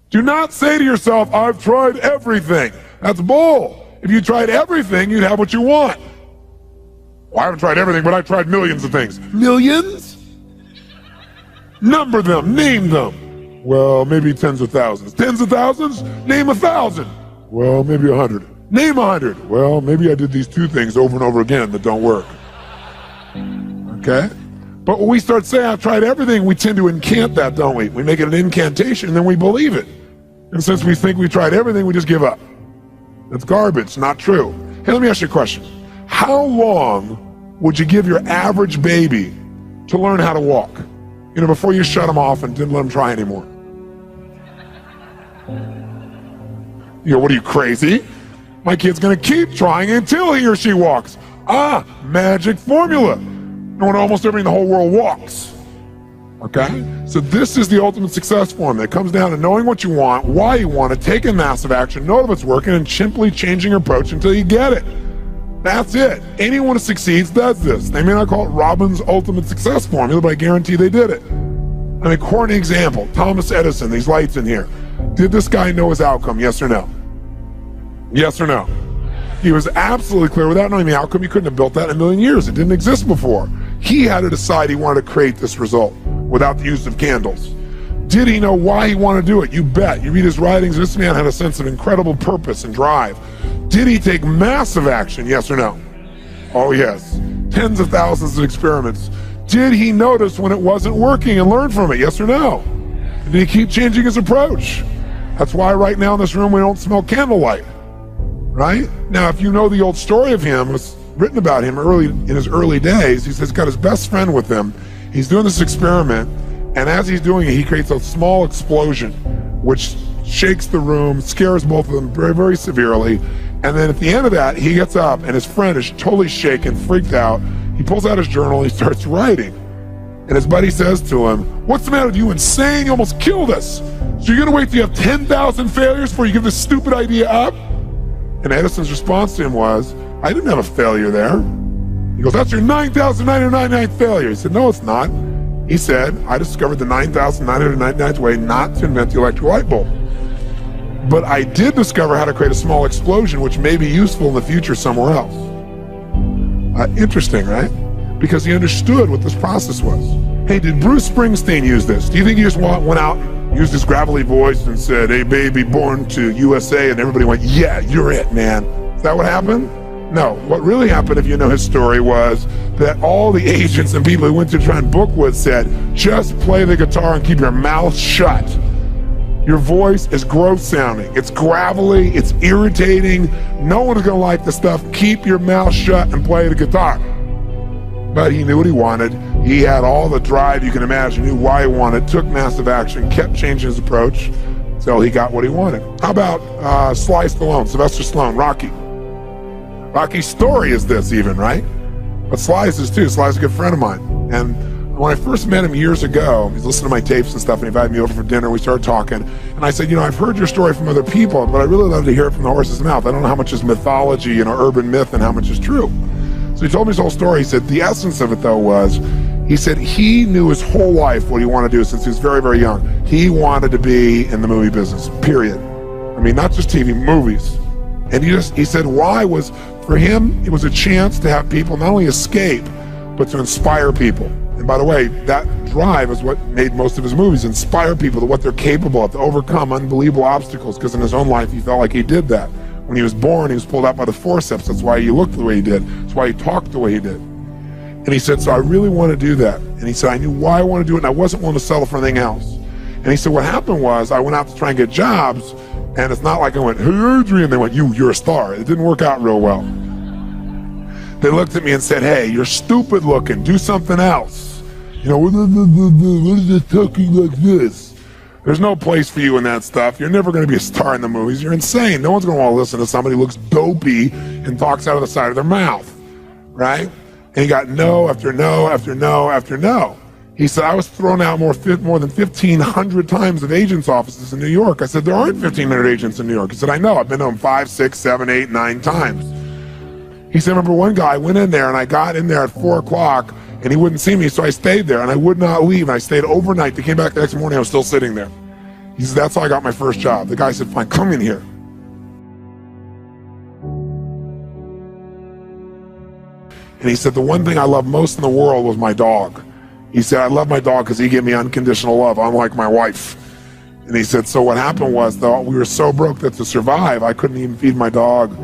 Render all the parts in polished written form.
Do not say to yourself, I've tried everything. That's bull. If you tried everything, you'd have what you want. Well, I haven't tried everything, but I've tried millions of things. Millions? Number them, name them. Well, maybe tens of thousands. Tens of thousands? Name 1,000. Well, maybe 100. Name 100. Well, maybe I did these 2 things over and over again that don't work. Okay? But when we start saying, I've tried everything, we tend to incant that, don't we? We make it an incantation, and then we believe it. And since we think we tried everything, we just give up. That's garbage, not true. Hey, let me ask you a question. How long would you give your average baby to learn how to walk? You know, before you shut them off and didn't let them try anymore. You know, what are you, crazy? My kid's gonna keep trying until he or she walks. Ah, magic formula. When almost everybody in the whole world walks. Okay? So this is the ultimate success formula. It comes down to knowing what you want, why you want it, taking massive action, know if it's working, and simply changing your approach until you get it. That's it. Anyone who succeeds does this. They may not call it Robbins' ultimate success formula, but I guarantee they did it. I mean, corny example, Thomas Edison, these lights in here. Did this guy know his outcome, yes or no? Yes or no? He was absolutely clear without knowing the outcome. He couldn't have built that in a million years. It didn't exist before. He had to decide he wanted to create this result without the use of candles. Did he know why he wanted to do it? You bet. You read his writings, this man had a sense of incredible purpose and drive. Did he take massive action? Yes or no? Oh yes. Tens of thousands of experiments. Did he notice when it wasn't working and learn from it? Yes or no? Did he keep changing his approach? That's why right now in this room we don't smell candlelight. Right? Now, if you know the old story of him, it was written about him in his early days. He's got his best friend with him. He's doing this experiment, and as he's doing it, he creates a small explosion, which shakes the room, scares both of them very, very severely. And then at the end of that, he gets up, and his friend is totally shaken, freaked out. He pulls out his journal, and he starts writing. And his buddy says to him, "What's the matter with you? Insane? You almost killed us. So you're gonna wait till you have 10,000 failures before you give this stupid idea up?" And Edison's response to him was, "I didn't have a failure there." He goes, "That's your 9,999th failure." He said, "No, it's not." He said, "I discovered the 9,999th way not to invent the electric light bulb. But I did discover how to create a small explosion which may be useful in the future somewhere else." Interesting, right? Because he understood what this process was. Hey, did Bruce Springsteen use this? Do you think he just went out and used his gravelly voice and said, "Hey baby, born to USA," and everybody went, "Yeah, you're it, man"? Is that what happened? No. What really happened, if you know his story, was that all the agents and people who went to try and book with said, "Just play the guitar and keep your mouth shut. Your voice is gross sounding. It's gravelly, it's irritating. No one is gonna like the stuff. Keep your mouth shut and play the guitar." But he knew what he wanted. He had all the drive you can imagine, knew why he wanted, took massive action, kept changing his approach until he got what he wanted. How about Sly Stallone, Sylvester Stallone, Rocky? Rocky's story is this even, right? But Sly's is too. Sly's a good friend of mine. And when I first met him years ago, he's listening to my tapes and stuff, and he invited me over for dinner. We started talking, and I said, "You know, I've heard your story from other people, but I really love to hear it from the horse's mouth. I don't know how much is mythology and urban myth and how much is true." So he told me his whole story. He said the essence of it, though, was, he said he knew his whole life what he wanted to do since he was very, very young. He wanted to be in the movie business, period. I mean, not just TV, movies. And he said why was, for him, it was a chance to have people not only escape, but to inspire people. And by the way, that drive is what made most of his movies, inspire people to what they're capable of, to overcome unbelievable obstacles, because in his own life, he felt like he did that. When he was born, he was pulled out by the forceps. That's why he looked the way he did. That's why he talked the way he did. And he said, so I really want to do that. And he said, I knew why I wanted to do it, and I wasn't willing to settle for anything else. And he said, what happened was, I went out to try and get jobs, and it's not like I went, hey, Adrian, they went, you're a star. It didn't work out real well. They looked at me and said, hey, you're stupid looking, do something else. You know, what is it talking like this? There's no place for you in that stuff. You're never going to be a star in the movies. You're insane. No one's going to want to listen to somebody who looks dopey and talks out of the side of their mouth, right? And he got no after no after no after no. He said, I was thrown out more than 1,500 times of agents' offices in New York. I said, there aren't 1,500 agents in New York. He said, I know. I've been to them 5, 6, 7, 8, 9 times. He said, remember one guy, I went in there and I got in there at 4 o'clock and he wouldn't see me, so I stayed there and I would not leave. And I stayed overnight. They came back the next morning, I was still sitting there. He said, that's how I got my first job. The guy said, fine, come in here. And he said, the one thing I love most in the world was my dog. He said, I love my dog because he gave me unconditional love, unlike my wife. And he said, so what happened was, though, we were so broke that to survive, I couldn't even feed my dog.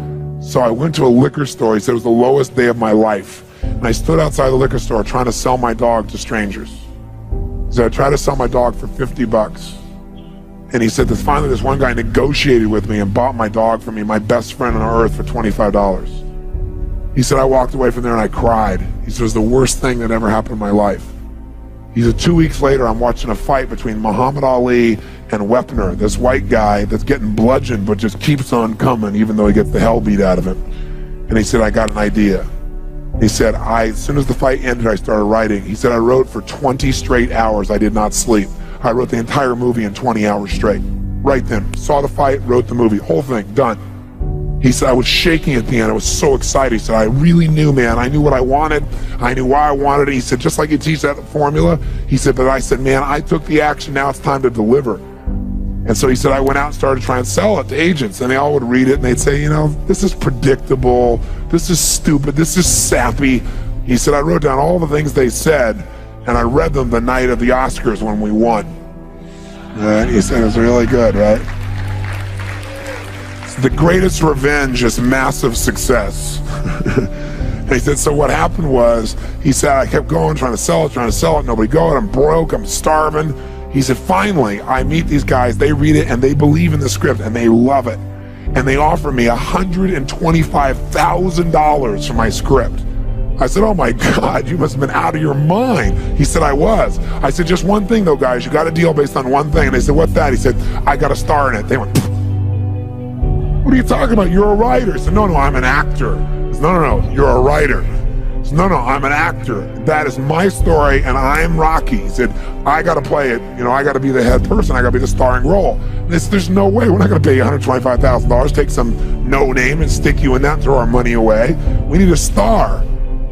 So I went to a liquor store. He said it was the lowest day of my life. And I stood outside the liquor store trying to sell my dog to strangers. He said, I tried to sell my dog for 50 bucks. And he said that finally this one guy negotiated with me and bought my dog for me, my best friend on earth, for $25. He said, I walked away from there and I cried. He said, it was the worst thing that ever happened in my life. He said, 2 weeks later, I'm watching a fight between Muhammad Ali and Wepner, this white guy that's getting bludgeoned but just keeps on coming even though he gets the hell beat out of him. And he said, I got an idea. He said, as soon as the fight ended, I started writing. He said, I wrote for 20 straight hours. I did not sleep. I wrote the entire movie in 20 hours straight. Right then, saw the fight, wrote the movie, whole thing, done. He said, I was shaking at the end. I was so excited. He said, I really knew, man. I knew what I wanted. I knew why I wanted it. He said, just like you teach that formula. He said, but I said, man, I took the action. Now it's time to deliver. And so he said, I went out and started trying to sell it to agents, and they all would read it and they'd say, you know, this is predictable. This is stupid. This is sappy. He said, I wrote down all the things they said, and I read them the night of the Oscars when we won. And he said, it was really good, right? The greatest revenge is massive success. And he said, so what happened was, he said, I kept going, trying to sell it, nobody going, I'm broke, I'm starving. He said, finally, I meet these guys, they read it, and they believe in the script, and they love it. And they offer me $125,000 for my script. I said, oh my God, you must have been out of your mind. He said, I was. I said, just one thing though, guys, you got a deal based on one thing. And they said, what's that? He said, I got a star in it. They went, what are you talking about? You're a writer. He said, no, I'm an actor. He said, no, you're a writer. He said, no, I'm an actor. That is my story, and I'm Rocky. He said, I got to play it. You know, I got to be the head person. I got to be the starring role. There's no way. We're not going to pay you $125,000, take some no name and stick you in that and throw our money away. We need a star,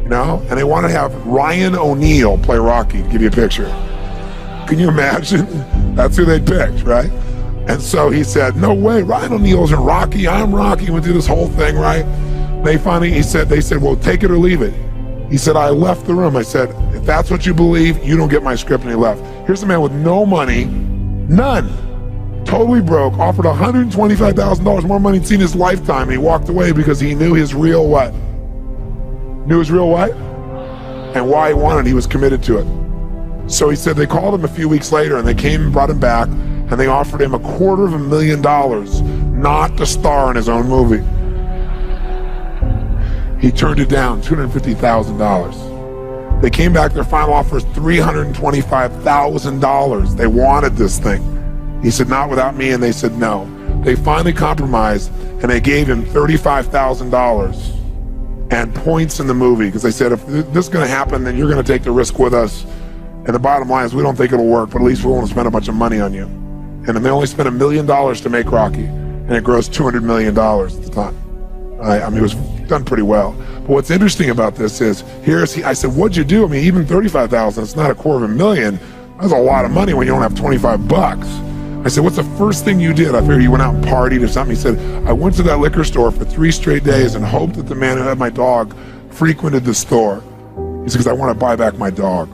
you know? And they want to have Ryan O'Neal play Rocky, to give you a picture. Can you imagine? That's who they picked, right? And so he said, no way, Ryan O'Neal isn't Rocky, I'm Rocky. Went through this whole thing, right? They finally, they said, well, take it or leave it. He said, I left the room. I said, if that's what you believe, you don't get my script, and he left. Here's a man with no money, none, totally broke, offered $125,000 more money than he'd seen in his lifetime, and he walked away because he knew his real what? Knew his real what? And why he wanted it, he was committed to it. So he said they called him a few weeks later, and they came and brought him back, and they offered him $250,000 not to star in his own movie. He turned it down, $250,000. They came back, their final offer was $325,000. They wanted this thing. He said, not without me, and they said no. They finally compromised, and they gave him $35,000 and points in the movie, because they said, if this is gonna happen, then you're gonna take the risk with us. And the bottom line is, we don't think it'll work, but at least we won't spend a bunch of money on you. And then they only spent $1 million to make Rocky, and it grossed $200 million at the time. I mean, it was done pretty well. But what's interesting about this is, I said, what'd you do? I mean, even $35,000, it's not $250,000. That's a lot of money when you don't have 25 bucks. I said, what's the first thing you did? I figured you went out and partied or something. He said, I went to that liquor store for 3 straight days and hoped that the man who had my dog frequented the store. He said, because I want to buy back my dog.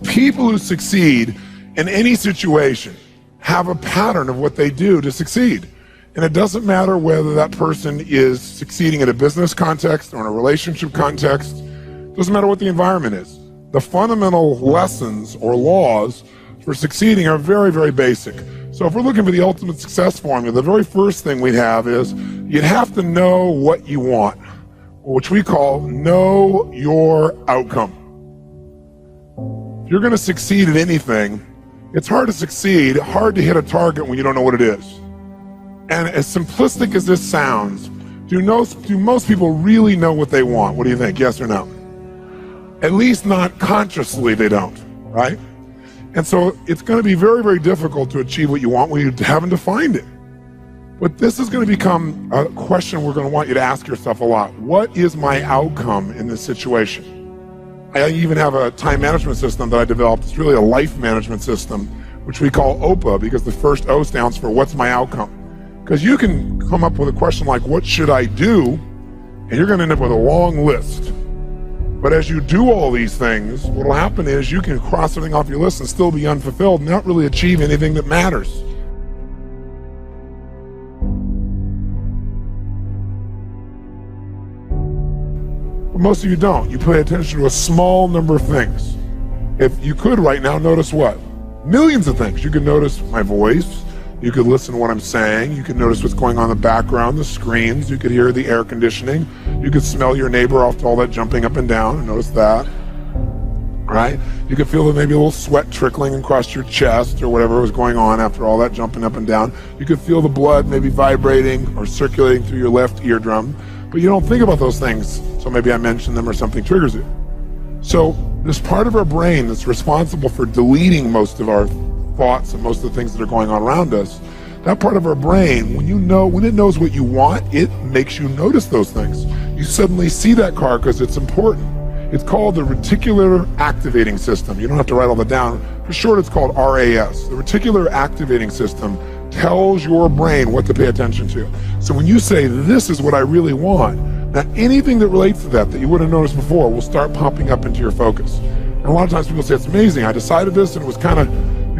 People who succeed in any situation have a pattern of what they do to succeed. And it doesn't matter whether that person is succeeding in a business context or in a relationship context. It doesn't matter what the environment is. The fundamental lessons or laws for succeeding are very, very basic. So if we're looking for the ultimate success formula, the very first thing we have is you'd have to know what you want, which we call know your outcome. If you're going to succeed at anything, it's hard to succeed, hard to hit a target when you don't know what it is. And as simplistic as this sounds, do most people really know what they want? What do you think, yes or no? At least not consciously they don't, right? And so it's going to be very, very difficult to achieve what you want when you haven't defined it. But this is going to become a question we're going to want you to ask yourself a lot. What is my outcome in this situation? I even have a time management system that I developed. It's really a life management system, which we call OPA, because the first O stands for what's my outcome? Because you can come up with a question like, what should I do? And you're going to end up with a long list. But as you do all these things, what will happen is you can cross everything off your list and still be unfulfilled and not really achieve anything that matters. But most of you don't. You pay attention to a small number of things. If you could right now, notice what? Millions of things. You could notice my voice. You could listen to what I'm saying. You could notice what's going on in the background, the screens. You could hear the air conditioning. You could smell your neighbor after all that jumping up and down and notice that, right? You could feel that maybe a little sweat trickling across your chest or whatever was going on after all that jumping up and down. You could feel the blood maybe vibrating or circulating through your left eardrum, but you don't think about those things. So maybe I mentioned them or something triggers it. So this part of our brain that's responsible for deleting most of our thoughts and most of the things that are going on around us, that part of our brain, when it knows what you want, it makes you notice those things. You suddenly see that car because it's important. It's called the reticular activating system. You don't have to write all that down. For short, it's called RAS. The reticular activating system tells your brain what to pay attention to. So when you say, this is what I really want, now anything that relates to that you wouldn't have noticed before will start popping up into your focus. And a lot of times people say, it's amazing. I decided this and it was kind of,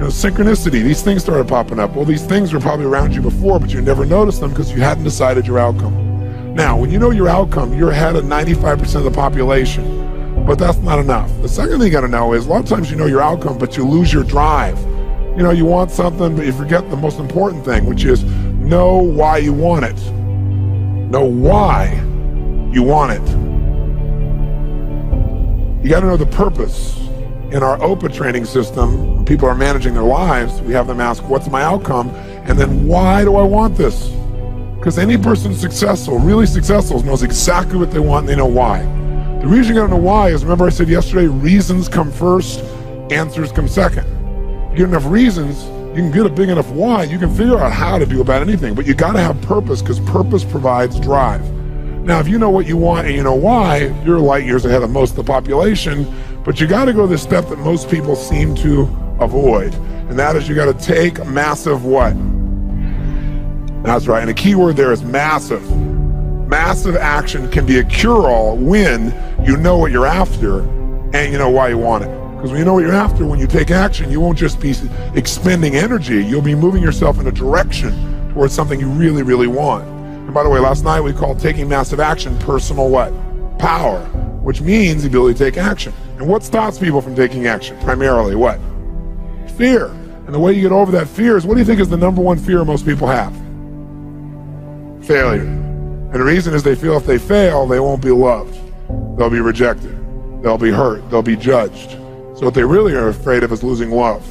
synchronicity. These things started popping up. Well, these things were probably around you before, but you never noticed them because you hadn't decided your outcome. Now, when you know your outcome, you're ahead of 95% of the population, but that's not enough. The second thing you gotta know is a lot of times you know your outcome, but you lose your drive. You want something, but you forget the most important thing, which is know why you want it. Know why you want it. You gotta know the purpose. In our OPA training system, when people are managing their lives, we have them ask, what's my outcome? And then why do I want this? Because any person successful, really successful, knows exactly what they want and they know why. The reason you gotta know why is, remember I said yesterday, reasons come first, answers come second. You get enough reasons, you can get a big enough why, you can figure out how to do about anything, but you gotta have purpose because purpose provides drive. Now, if you know what you want and you know why, you're light years ahead of most of the population, but you gotta go the step that most people seem to avoid, and that is you gotta take massive what? That's right, and the key word there is massive. Massive action can be a cure-all when you know what you're after and you know why you want it. Because when you know what you're after, when you take action, you won't just be expending energy, you'll be moving yourself in a direction towards something you really, really want. And by the way, last night we called taking massive action personal what? Power, which means the ability to take action. And what stops people from taking action? Primarily what? Fear. And the way you get over that fear is, what do you think is the number one fear most people have? Failure. And the reason is they feel if they fail, they won't be loved. They'll be rejected. They'll be hurt. They'll be judged. So what they really are afraid of is losing love.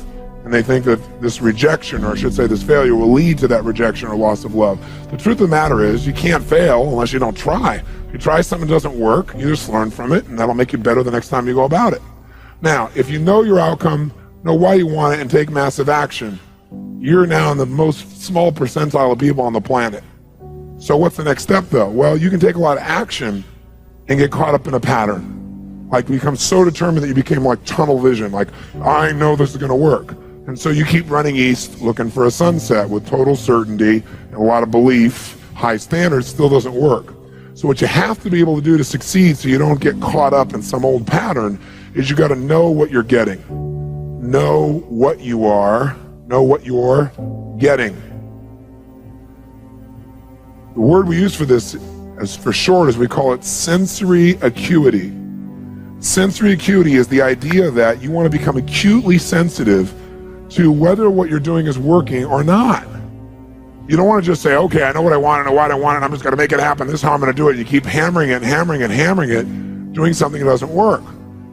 And they think that this rejection, or I should say this failure, will lead to that rejection or loss of love. The truth of the matter is, you can't fail unless you don't try. If you try something that doesn't work, you just learn from it, and that'll make you better the next time you go about it. Now, if you know your outcome, know why you want it, and take massive action, you're now in the most small percentile of people on the planet. So what's the next step, though? Well, you can take a lot of action and get caught up in a pattern. Like, become so determined that you became like tunnel vision, like, I know this is gonna work. And so you keep running east looking for a sunset with total certainty and a lot of belief, high standards, still doesn't work. So what you have to be able to do to succeed so you don't get caught up in some old pattern is you gotta know what you're getting. Know what you are, know what you're getting. The word we use for this, as for short, is we call it sensory acuity. Sensory acuity is the idea that you want to become acutely sensitive to whether what you're doing is working or not. You don't want to just say, okay, I know what I want, I know why I want it, I'm just going to make it happen, this is how I'm going to do it. You keep hammering it and hammering it and hammering it, doing something that doesn't work.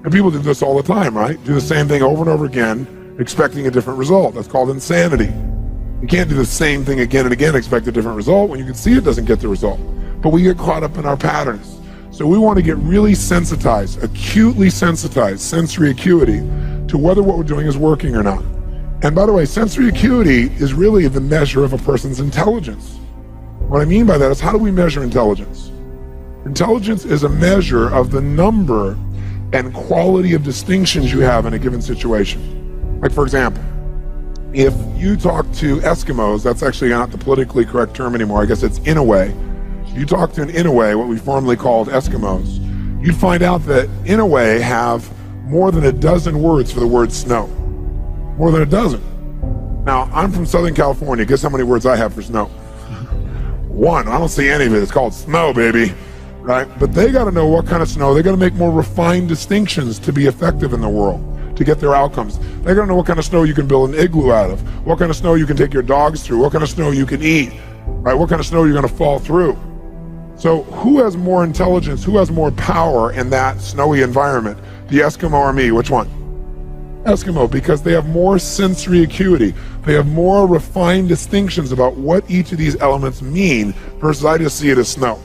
And people do this all the time, right? Do the same thing over and over again, expecting a different result. That's called insanity. You can't do the same thing again and again, expect a different result when you can see it doesn't get the result. But we get caught up in our patterns. So we want to get really sensitized, acutely sensitized, sensory acuity, to whether what we're doing is working or not. And by the way, sensory acuity is really the measure of a person's intelligence. What I mean by that is, how do we measure intelligence? Intelligence is a measure of the number and quality of distinctions you have in a given situation. Like, for example, if you talk to Eskimos, that's actually not the politically correct term anymore, I guess it's Inouye. You talk to an Inouye, what we formerly called Eskimos, you'd find out that Inouye have more than a dozen words for the word snow. More than a dozen. Now, I'm from Southern California. Guess how many words I have for snow? One. I don't see any of it. It's called snow, baby. Right? But they got to know what kind of snow. They got to make more refined distinctions to be effective in the world, to get their outcomes. They got to know what kind of snow you can build an igloo out of, what kind of snow you can take your dogs through, what kind of snow you can eat, right? What kind of snow you're going to fall through. So who has more intelligence, who has more power in that snowy environment? The Eskimo or me? Which one? Eskimo, because they have more sensory acuity. They have more refined distinctions about what each of these elements mean versus I just see it as snow.